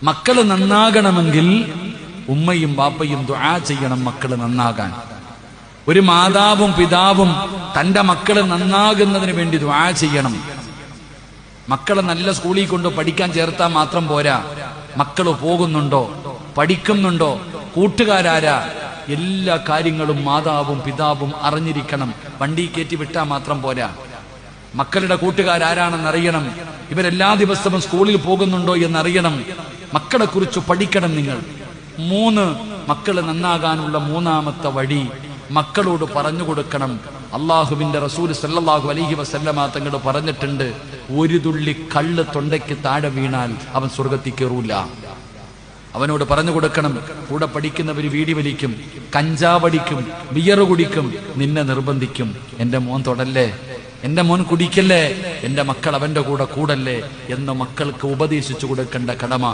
മക്കള് നന്നാകണമെങ്കിൽ ഉമ്മയും ബാപ്പയും ദുആ ചെയ്യണം മക്കള് നന്നാകാൻ. ഒരു മാതാവും പിതാവും തന്റെ മക്കള് നന്നാകുന്നതിന് വേണ്ടി ദുആ ചെയ്യണം. മക്കളെ നല്ല സ്കൂളിൽ കൊണ്ട് പഠിക്കാൻ ചേർത്താൽ മാത്രം പോരാ. മക്കള് പോകുന്നുണ്ടോ, പഠിക്കുന്നുണ്ടോ, കൂട്ടുകാരാരാ, എല്ലാ കാര്യങ്ങളും മാതാവും പിതാവും അറിഞ്ഞിരിക്കണം. വണ്ടി കയറ്റി വിട്ടാൽ മാത്രം പോരാ. മക്കളുടെ കൂട്ടുകാരാരാണെന്നറിയണം. ഇവരെല്ലാ ദിവസവും സ്കൂളിൽ പോകുന്നുണ്ടോ എന്നറിയണം. മക്കളെ കുറിച്ച് പഠിക്കണം നിങ്ങൾ. 3 മക്കള് നന്നാകാനുള്ള മൂന്നാമത്തെ വഴി മക്കളോട് പറഞ്ഞു കൊടുക്കണം. അള്ളാഹുവിന്റെ റസൂൽ സല്ലല്ലാഹു അലൈഹി വസല്ലമ തങ്ങൾ പറഞ്ഞിട്ടുണ്ട്, ഒരു തുള്ളി കള്ള് തൊണ്ടയ്ക്ക് താഴെ വീണാൽ അവൻ സ്വർഗത്തിൽ കയറൂല. അവനോട് പറഞ്ഞു കൊടുക്കണം. കൂടെ പഠിക്കുന്നവര് വീടി വലിക്കും, കഞ്ചാവടിക്കും, ബിയർ കുടിക്കും, നിന്നെ നിർബന്ധിക്കും, എന്റെ മോൻ തൊടല്ലേ, എന്റെ മോൻ കുടിക്കല്ലേ, എന്റെ മക്കൾ അവന്റെ കൂടെ കൂടല്ലേ എന്ന് മക്കൾക്ക് ഉപദേശിച്ചു കൊടുക്കേണ്ട കടമ